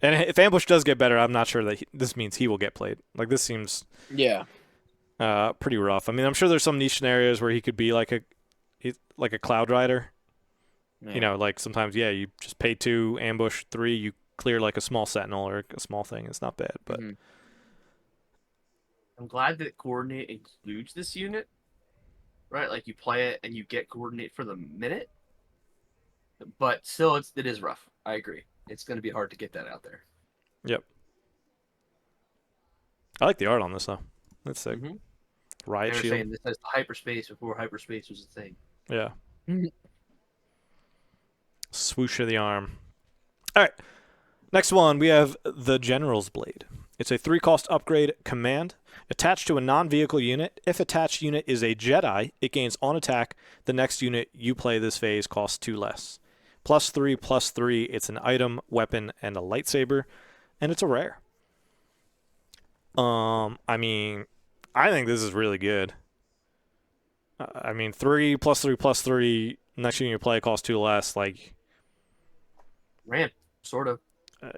And if ambush does get better, I'm not sure that this means he will get played. Like this seems Yeah. pretty rough. I mean, I'm sure there's some niche scenarios where he could be like a cloud rider. Yeah. You know, like sometimes you just pay 2, ambush 3, you clear like a small sentinel or a small thing. It's not bad, but Mhm. I'm glad that coordinate includes this unit. Right, like you play it and you get coordinate for the minute. But still, it is rough. I agree. It's going to be hard to get that out there. yep. I like the art on this though. That's sick. Mhm. Riot They were shield. saying this has hyperspace before hyperspace was a thing. Yeah. Mhm. Swoosh of the arm. All right. Next one, we have the General's Blade. It's a 3-cost upgrade command. Attached to a non-vehicle unit. If attached unit is a Jedi, it gains on attack. The next unit you play this phase costs 2 less. +3/+3. It's an item, weapon, and a lightsaber, and it's a rare. I mean, I think this is really good. I mean, 3+3/+3. Next unit you play costs 2 less. Like, Ramp, sort of.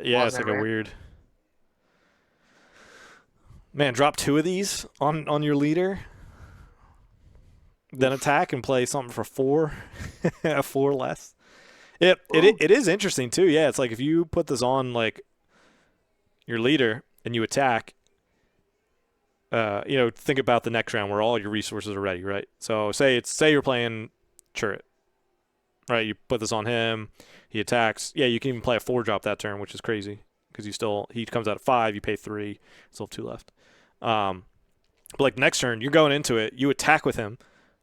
yeah, it's like a Quasi-ramp. weird. Man, drop 2 of these on your leader, then attack and play something for 4, 4 less. It is interesting too. Yeah, it's like if you put this on like your leader and you attack, think about the next round where all your resources are ready, right? So say you're playing Chirrut, right? You put this on him, he attacks. Yeah, you can even play a 4-drop that turn, which is crazy because he comes out at 5, you pay 3, still have 2 left. But like next turn, you're going into it, you attack with him,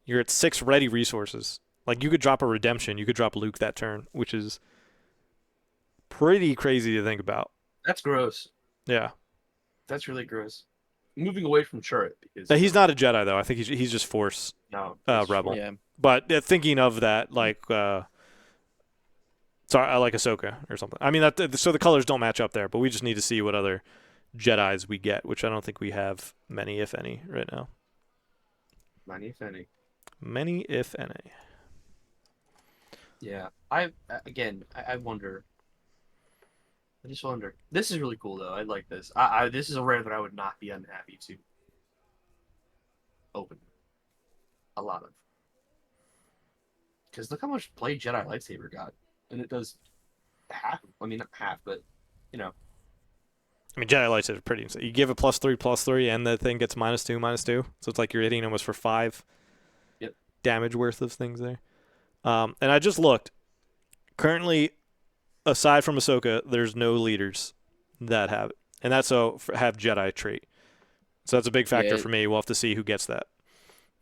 you're at 6 ready resources. Like you could drop a redemption, you could drop Luke that turn, which is pretty crazy to think about. That's gross. Yeah. That's really gross. Moving away from Chirrut because Now, he's not a Jedi though. I think he's just Force no rebel. Yeah. But thinking of that, like, sorry, I like Ahsoka or something. I mean, so the colors don't match up there, but we just need to see what other Jedis we get, which I don't think we have many, if any, right now. Money if any. Many, if any. Yeah, I wonder. I just wonder. This is really cool though. I like this. This is a rare that I would not be unhappy to open. A lot of. Because look how much play Jedi lightsaber got, and it does half. I mean, not half, but you know. I mean, Jedi Lights is pretty insane. You give it +3/+3, and the thing gets -2/2. So it's like you're hitting almost for 5 damage worth of things there. And I just looked. Currently, aside from Ahsoka, there's no leaders that have it. And that's have Jedi trait. So that's a big factor for me. We'll have to see who gets that.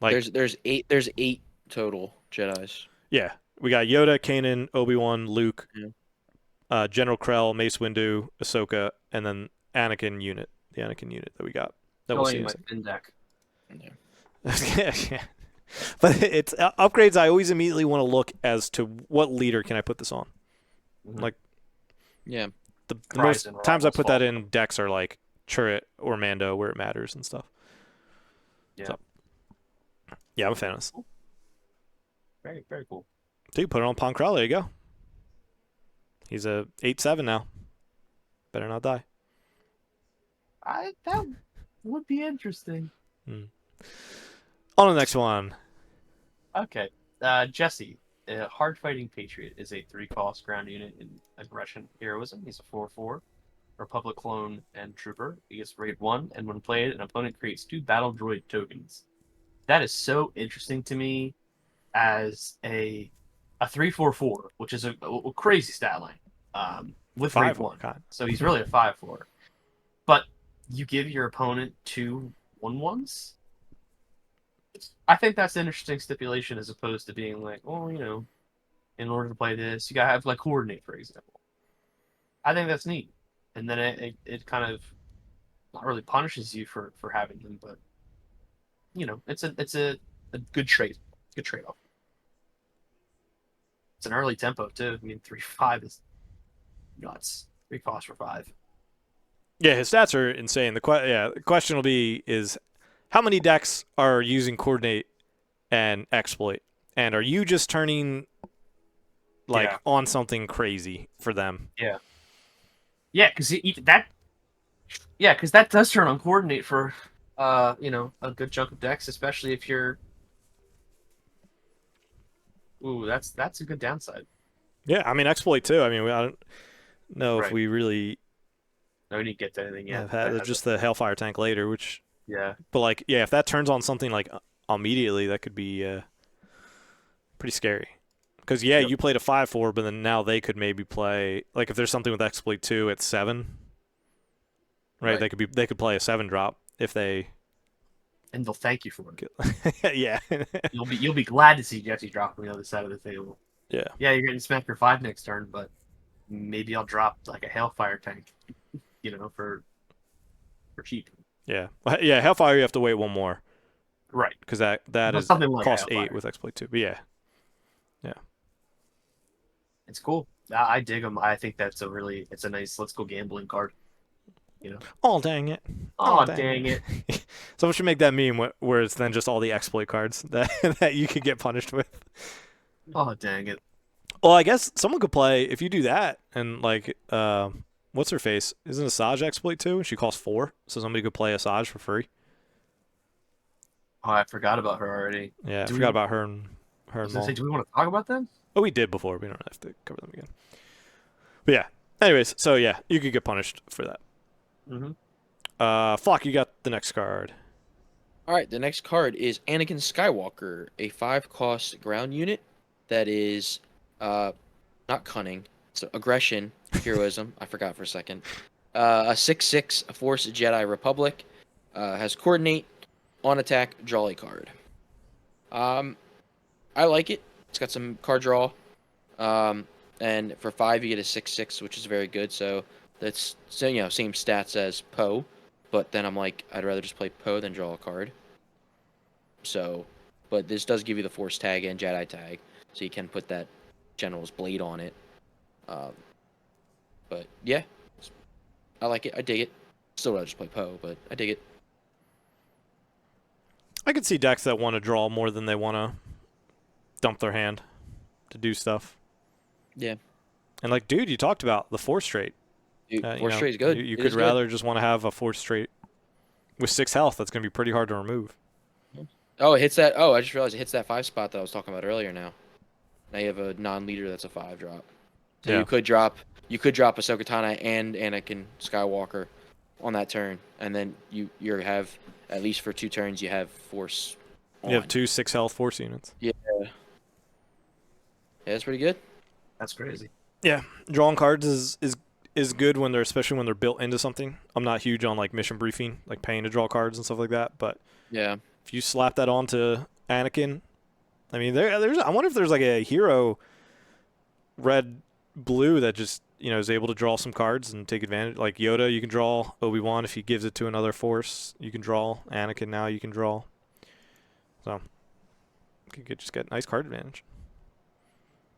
Like There's 8 total Jedis. Yeah. We got Yoda, Kanan, Obi-Wan, Luke, Yeah. General Krell, Mace Windu, Ahsoka, and then Anakin unit. The Anakin unit that we got. That we'll see. my spin deck. Yeah. Yeah. But it's upgrades. I always immediately want to look as to what leader can I put this on. Mhm. Like Yeah. the most Horizon times I Rivals put that Fall. in decks are like Turret or Mando where it matters and stuff. Yeah. So, yeah, I'm a fan of this. Very, very cool. Dude, put it on Pancrell. There you go. He's a 8/7 now. Better not die. That would be interesting. Hmm. On to the next one. Okay. Jesse, a hard-fighting patriot, is a 3-cost ground unit in aggression heroism. He's a 4/4 Republic clone and trooper. He gets raid 1, and when played, an opponent creates 2 battle droid tokens. That is so interesting to me as a 3/4/4, which is a crazy stat line. With raid 1. God. So he's really a 5/4. But you give your opponent 2 1/1s? I think that's an interesting stipulation as opposed to being like, well, in order to play this, you gotta have like coordinate, for example. I think that's neat. And then it kind of not really punishes you for having them, but it's a good trade. Good trade off. It's an early tempo too. I mean 3/5 is nuts. 3 costs for 5. Yeah, his stats are insane. The question will be is how many decks are using coordinate and exploit, and are you just turning like on something crazy for them? Yeah. Yeah, because that. Yeah, because that does turn on coordinate for a good chunk of decks, especially if you're. Ooh, that's a good downside. Yeah, I mean exploit too. I mean, I don't know if Right. we really No, we didn't get to anything yet. have had just the Hellfire tank later, which. Yeah. But like, yeah, if that turns on something like immediately, that could be pretty scary. Because Yep. you played a 5/4, but then now they could maybe play like if there's something with exploit 2 at 7, right? Right. They could play a 7-drop if they. And they'll thank you for it. Yeah. You'll be glad to see Jesse drop on the other side of the table. Yeah. Yeah, you're getting smack your 5 next turn, but maybe I'll drop like a Hellfire tank, for cheap. Yeah. Yeah. Hellfire, you have to wait one more Right. because that is something like cost Hellfire. 8 with exploit 2. But yeah. It's cool. I dig them. I think it's a nice let's go gambling card. Oh dang it. Oh, dang it. Someone should make that meme where it's then just all the exploit cards that you could get punished with. Oh, dang it. Well, I guess someone could play if you do that and like what's her face? Isn't Asajj exploit 2? She costs 4, so somebody could play Asajj for free. Oh, I forgot about her already. Yeah, I forgot about her and Maul. Do we want to talk about them? Oh, we did before. We don't have to cover them again. But yeah. Anyways, so yeah, you could get punished for that. Mm-hmm. Flock, you got the next card. All right, the next card is Anakin Skywalker, a 5-cost ground unit that is not cunning, so aggression, heroism. I forgot for a second. A 6/6 Force Jedi Republic, has coordinate, on attack, draw a card. I like it. It's got some card draw, and for 5 you get a 6/6, which is very good. So that's same stats as Poe, but then I'm like I'd rather just play Poe than draw a card. So, but this does give you the Force tag and Jedi tag, so you can put that General's blade on it. But yeah, I like it. I dig it. Still rather just play Poe, but I dig it. I could see decks that want to draw more than they want to dump their hand to do stuff. Yeah. And like, dude, you talked about the 4 straight. Dude, 4 straight is good. You could rather just want to have a 4 straight with 6 health. That's going to be pretty hard to remove. Oh, it hits that. Oh, I just realized it hits that 5 spot that I was talking about earlier. Now you have a non-leader that's a 5-drop. So you could drop Ahsoka Tano and Anakin Skywalker on that turn, and then you have at least for 2 turns you have Force. You have 2 6 health Force units. Yeah. Yeah, that's pretty good. That's crazy. Yeah, drawing cards is good especially when they're built into something. I'm not huge on like mission briefing, like paying to draw cards and stuff like that, but yeah, if you slap that onto Anakin, I mean, there's I wonder if there's like a hero red blue that just is able to draw some cards and take advantage. Like Yoda, you can draw Obi-Wan if he gives it to another Force. You can draw Anakin now. You can draw. So could just get nice card advantage.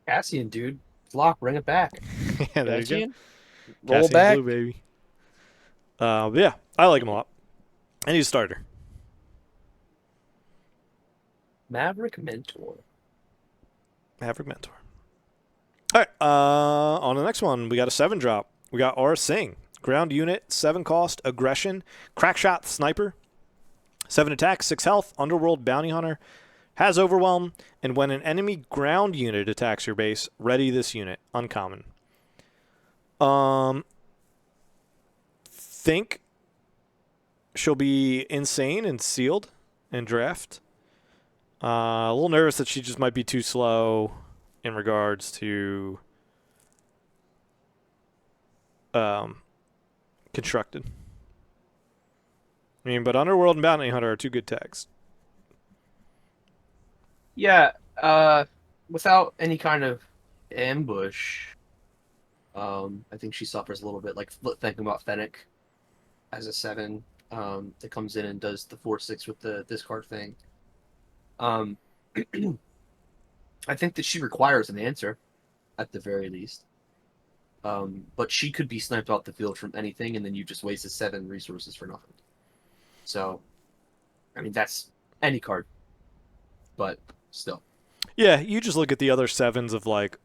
Cassian, dude. Flock, bring it back. Yeah, there you go. Cassian? Roll Cassian back. Blue, baby. But yeah, I like him a lot. And he's a starter. Maverick Mentor. Maverick Mentor. All right, on to the next one. We got a 7-drop. We got Aura Singh. Ground unit, 7 cost, aggression, crackshot sniper, 7 attack, 6 health, underworld bounty hunter, has overwhelm, and when an enemy ground unit attacks your base, ready this unit. Uncommon. Think she'll be insane and sealed in draft. A little nervous that she just might be too slow in regards to constructed. I mean, but Underworld and Bounty Hunter are 2 good tags. Yeah, without any kind of ambush, I think she suffers a little bit. Like thinking about Fennec as a 7, that comes in and does the 4/6 with the discard thing. I think that she requires an answer, at the very least. But she could be sniped off the field from anything, and then you just wasted 7 resources for nothing. So, I mean, that's any card, but still. Yeah, you just look at the other 7s of like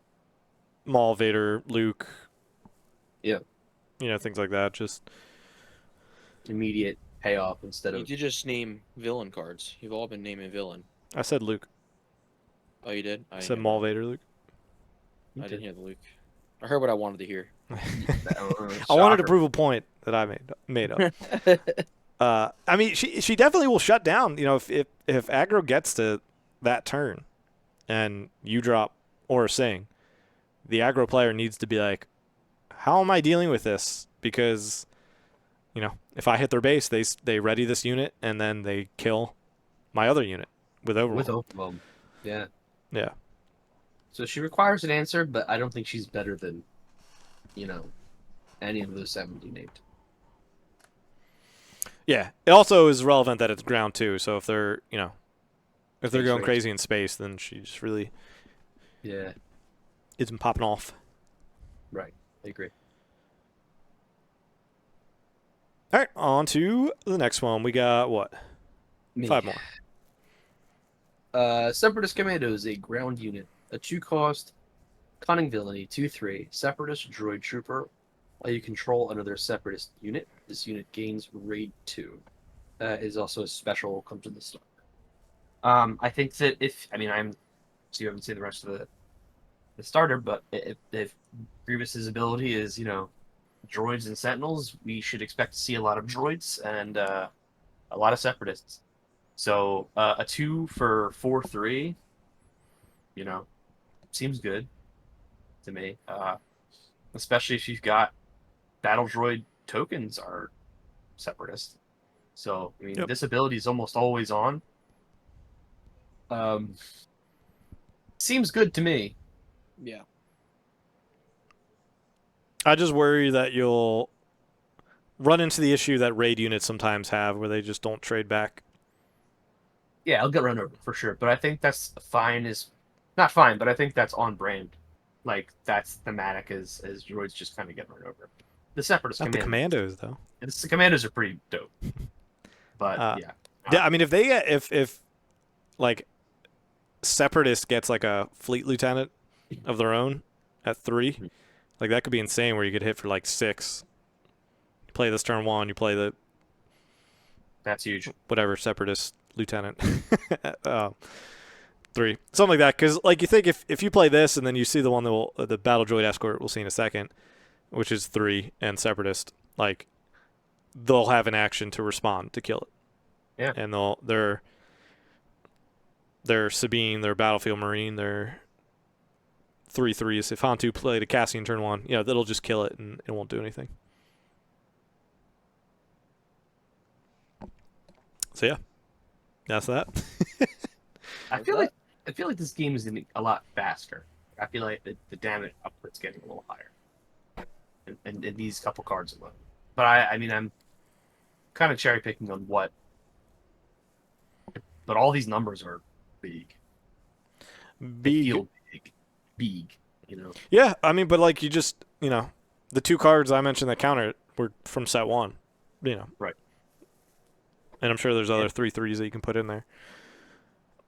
Maul, Vader, Luke. Yeah. You know, things like that. Just Immediate payoff instead You of. did just name villain cards. You've all been naming villain. I said Luke. Oh, you did? I said Maul, Vader, Luke. I didn't hear the Luke. I heard what I wanted to hear. I wanted to prove a point that I made up. I mean, she definitely will shut down. You know, if aggro gets to that turn, and you drop Aura Singh, the aggro player needs to be like, how am I dealing with this? Because, you know, if I hit their base, they ready this unit and then they kill my other unit with overwhelm. With overwhelm. Yeah. Yeah. So she requires an answer, but I don't think she's better than, any of those 7 you named. Yeah. It also is relevant that it's ground too. So if they're going Space crazy in space, then she just really isn't popping off. Right. I agree. All right, on to the next one. We got what? Me. 5 more. Separatist Commando is a ground unit, a 2-cost, cunning villainy, 2/3, Separatist droid trooper. While you control another Separatist unit, this unit gains raid 2. Is also a special, comes to the start. I think that so you haven't seen the rest of the starter, but if Grievous's ability is, droids and sentinels, we should expect to see a lot of droids and a lot of separatists. So a 2 for 4/3, seems good to me. Especially if you've got battle droid tokens are separatist. So I mean, This ability is almost always on. Seems good to me. Yeah. I just worry that you'll run into the issue that raid units sometimes have where they just don't trade back. Yeah, I'll get run over for sure. But I think that's fine. Is not fine, but I think that's on brand. Like that's thematic as droids just kind of get run over. The separatist Not the commandos though. The commandos are pretty dope. But yeah, I mean if they get if like separatist gets like a fleet lieutenant of their own at 3, like that could be insane where you could hit for like 6. You play this turn 1, you play the that's huge. Whatever separatist lieutenant 3, something like that. Because like you think if you play this and then you see the one that the battle droid escort we'll see in a second, which is 3 and separatist, like they'll have an action to respond to kill it. Yeah, and they're Sabine, they're battlefield marine, they're 3/3s. If Hantu played a Cassian turn 1, that'll just kill it and it won't do anything. So yeah, that's that. I feel like this game is getting a lot faster. I feel like the damage output's getting a little higher, and these couple cards alone. But I mean I'm kind of cherry picking on what. But all these numbers are big. They Big. feel big, you know. Yeah, I mean, but like you just, the two cards I mentioned that counter it were from set one, Right. and I'm sure there's other Yeah. 3/3s that you can put in there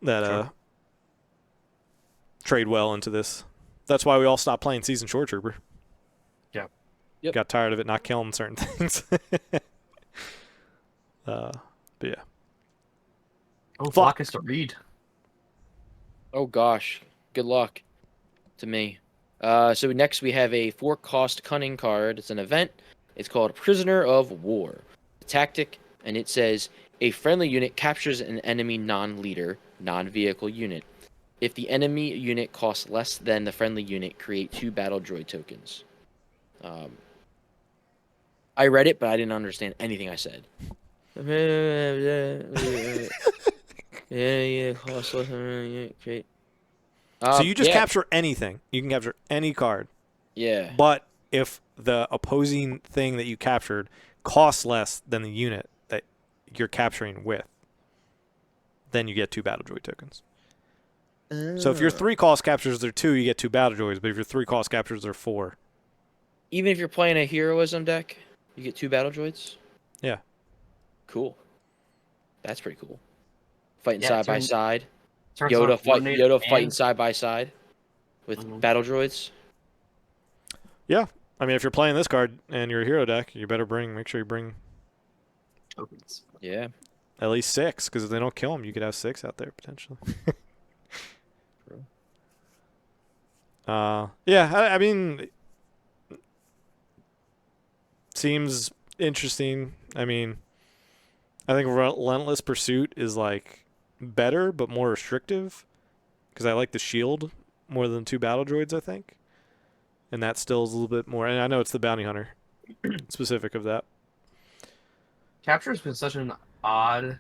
that Sure. trade well into this. That's why we all stopped playing Season Shore Trooper. Yeah. Yep. Got tired of it not killing certain things. But yeah. Oh, Flock. Flock is to read. Oh gosh, good luck to me. So next we have a 4-cost cunning card. It's an event. It's called Prisoner of War. Tactic, and it says a friendly unit captures an enemy non-leader, non-vehicle unit. If the enemy unit costs less than the friendly unit, create 2 battle droid tokens. I read it, but I didn't understand anything I said. Cost less than unit, create. So you just Yeah, capture anything. You can capture any card. yeah. But if the opposing thing that you captured costs less than the unit that you're capturing with, then you get 2 battle droid tokens. So if your 3-cost captures are 2, you get 2 battle droids. But if your 3-cost captures are 4, Even if you're playing a heroism deck, you get 2 battle droids. yeah. Cool. That's pretty cool. Fighting Yeah, side by side. Turns on coordinator Yoda fighting and- side by side with Mhm. battle droids. Yeah. I mean, if you're playing this card and you're a hero deck, you better make sure you bring tokens. Yeah. at least 6, because if they don't kill them, you could have 6 out there potentially. True. Yeah, I mean, seems interesting. I mean, I think Relentless Pursuit is like better but more restrictive because I like the shield more than 2 battle droids, I think. And that still is a little bit more. And I know it's the bounty hunter specific of that. Capture has been such an odd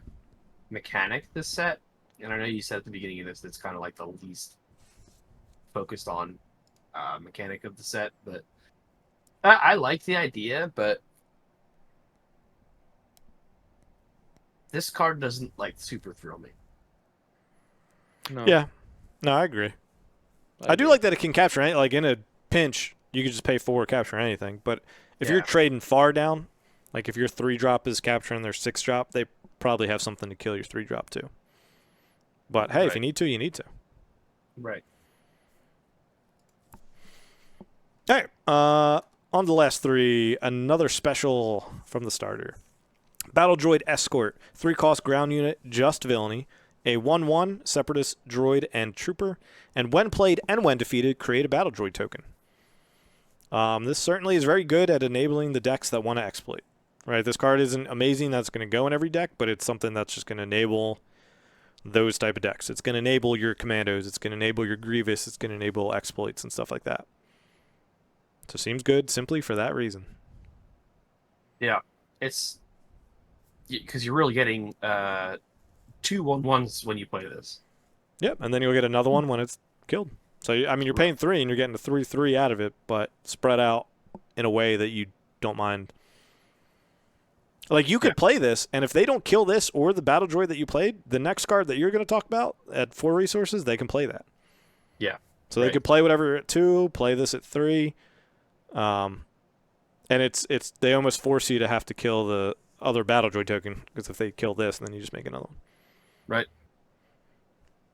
mechanic this set, and I know you said at the beginning of this it's kind of like the least focused on mechanic of the set, but I like the idea, but this card doesn't like super thrill me. No. Yeah. No, I agree. I do like that it can capture any, like in a pinch, you could just pay 4 capture anything. But if you're Yeah. trading far down, like if your 3-drop is capturing their 6-drop, they probably have something to kill your 3-drop too. But hey, if you need to, you need to. Right. All right. On the last 3, another special from the starter. Battle Droid Escort, 3-cost ground unit, just villainy. A 1/1 Separatist droid and trooper. And when played and when defeated, create a battle droid token. This certainly is very good at enabling the decks that want to exploit. Right, this card isn't amazing. That's going to go in every deck, but it's something that's just going to enable those type of decks. It's going to enable your commandos. It's going to enable your Grievous. It's going to enable exploits and stuff like that. So seems good simply for that reason. Yeah, it's because you're really getting 2 1/1s when you play this. Yep, and then you'll get another one when it's killed. So I mean, you're paying 3 and you're getting a 3/3 out of it, but spread out in a way that you don't mind. Like you could play this, and if they don't kill this or the battle droid that you played, the next card that you're going to talk about at 4 resources, they can play that. Yeah. So they could play whatever at 2, play this at 3, and it's they almost force you to have to kill the other battle droid token because if they kill this, then you just make another one. Right.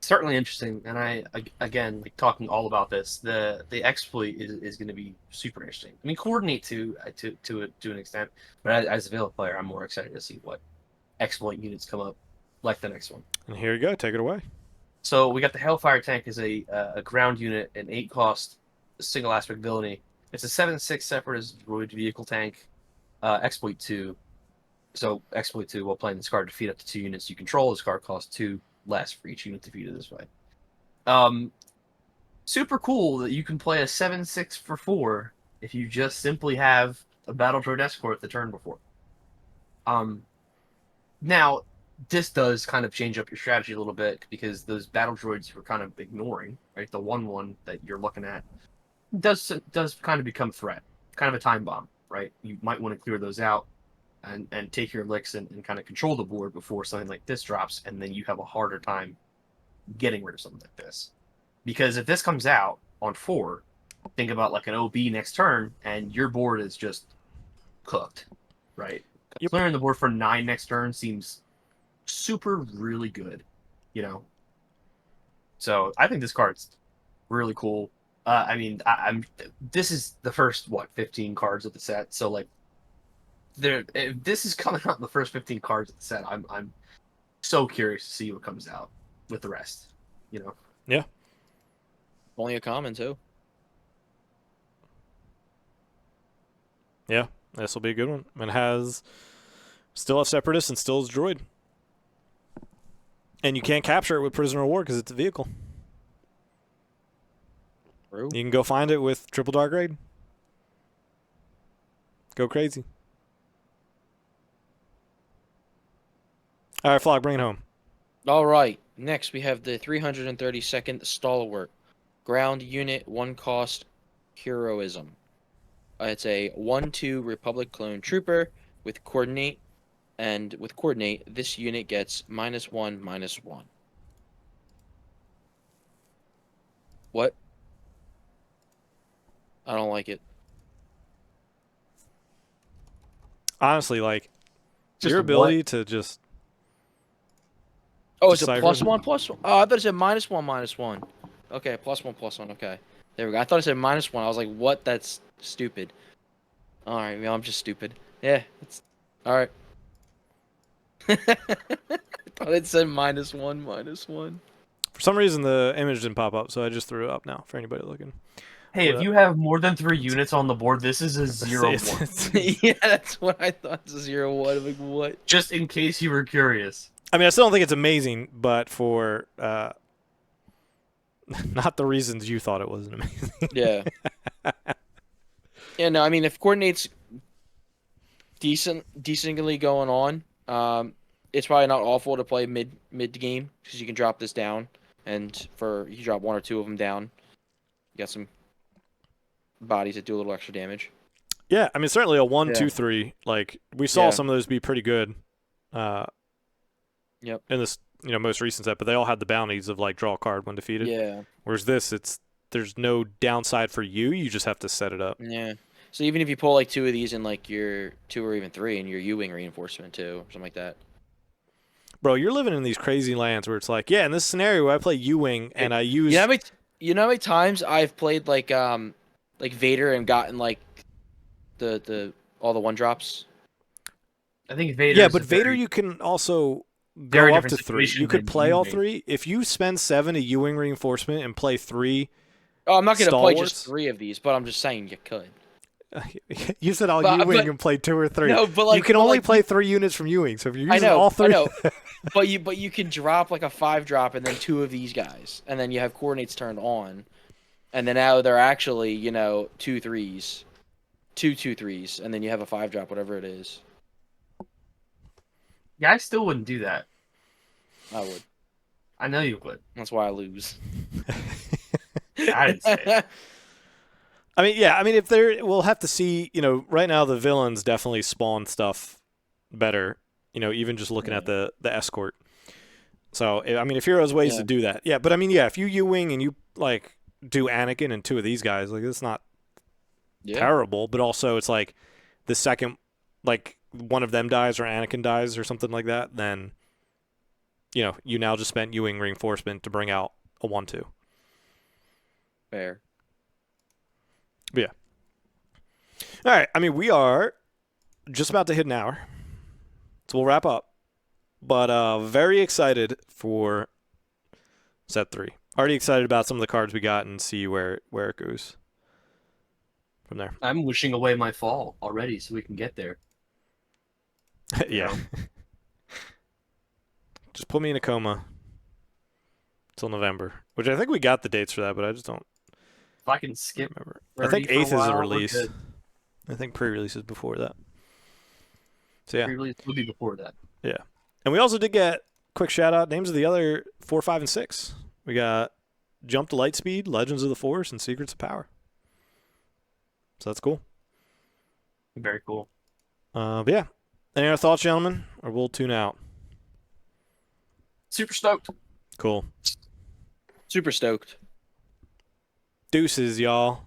Certainly interesting, and I again like talking all about this. The exploit is going to be super interesting. I mean, coordinate to an extent, but as a Villa player, I'm more excited to see what exploit units come up like the next one. And here you go, take it away. So we got the Hellfire tank as a ground unit, an 8-cost single aspect villainy. It's a 7/6 Separatist droid vehicle tank, exploit 2. So exploit 2, while playing this card, defeat up to 2 units you control. This card costs 2 less for each unit defeated this way. Super cool that you can play a 7/6 for 4 if you just simply have a battle droid escort the turn before. Now this does kind of change up your strategy a little bit because those battle droids you're kind of ignoring, right? The 1/1 that you're looking at does kind of become a threat, kind of a time bomb, right? You might want to clear those out and take your licks and kind of control the board before something like this drops, and then you have a harder time getting rid of something like this. Because if this comes out on 4, think about like an OB next turn, and your board is just cooked, right? Yep. Clearing the board for 9 next turn seems super really good, you know. So I think this card's really cool. I mean, I'm. This is the first 15 cards of the set. So like, if this is coming out in the first 15 cards of the set, I'm so curious to see what comes out with the rest. You know. Yeah. Only a common too. Yeah, this will be a good one. And still has Separatist and still has Droid. And you can't capture it with Prisoner of War because it's a vehicle. True. You can go find it with Triple Dark Raid. Go crazy. All right, Flock, bring it home. All right. Next, we have the 332nd Stalwart Ground Unit 1 cost Heroism. It's a 1/2 Republic clone trooper with coordinate, and with coordinate, this unit gets -1/-1. What? I don't like it. Honestly, like, Just your ability to just... Oh, it's a Decipher. +1/+1. Oh, I thought it said -1/-1. Okay, +1/+1. Okay, there we go. I thought it said -1. I was like, what? That's stupid. All right, well, I'm just stupid. Yeah, it's all right. I thought it said -1/-1. For some reason, the image didn't pop up, so I just threw it up now for anybody looking. Hey, What if you have more than 3 units on the board, this is a 0/1. Yeah, that's what I thought. It's a 0/1. I'm like, what? Just in case you were curious. I mean, I still don't think it's amazing, but for not the reasons you thought it wasn't amazing. Yeah. Yeah, no, I mean, if coordinates decently going on, it's probably not awful to play mid game because you can drop this down, and you drop 1 or 2 of them down, you got some bodies that do a little extra damage. Yeah, I mean, certainly a 1, Yeah. 2, 3. Like, we saw Yeah. some of those be pretty good. Yep. In this, most recent set, but they all had the bounties of like draw a card when defeated. Yeah. Whereas this, there's no downside for you. You just have to set it up. Yeah. So even if you pull like 2 of these in like your 2 or even 3 and your U-wing reinforcement too, or something like that. Bro, you're living in these crazy lands where it's like, yeah, in this scenario, I play U-wing and I use. You know how many times I've played like Vader and gotten like the all the 1-drops? I think Vader. Yeah, but Vader, you can also go very up to different 3. situation You could than play all U-wing. 3. If you spend 7 to U-wing reinforcement and play 3, Oh, I'm not gonna play Stalwarts? just 3 of these, but I'm just saying you could. you said I'll But- U-wing but- and play 2 or 3. No, but like you can but, only like, play 3 units from U-wing. So if you're I using know, all 3, I know. but you can drop like a 5-drop and then 2 of these guys, and then you have coordinates turned on, and then now they're actually 2 3s, 2 2 3s, and then you have a 5-drop, whatever it is. Yeah, I still wouldn't do that. I would. I know you would. That's why I lose. I didn't say it. I mean, yeah. I mean, if there, we'll have to see. Right now the villains definitely spawn stuff better. Even just looking at the escort. So I mean, if Heroes ways Yeah. to do that, yeah. But I mean, yeah. If you U-wing and you like do Anakin and 2 of these guys, like it's not terrible. But also, it's like the second, like one of them dies or Anakin dies or something like that, then you now just spent U-wing reinforcement to bring out a 1/2. Fair. Yeah. All right. I mean, we are just about to hit an hour, so we'll wrap up. But very excited for set 3. Already excited about some of the cards we got and see where it goes from there. I'm wishing away my fall already so we can get there. Yeah. Just put me in a coma till November, which I think we got the dates for that, but I just don't If I can skip remember. I Rarity think for a 8th is a while, we're release. good. I think pre-release is before that. So yeah. Pre-release would be before that. Yeah. And we also did get quick shout out names of the other 4, 5, and 6. We got Jump to Lightspeed, Legends of the Force, and Secrets of Power. So that's cool. Very cool. But yeah. Any other thoughts, gentlemen? Or we'll tune out. Super stoked. Cool. Super stoked. Deuces, y'all.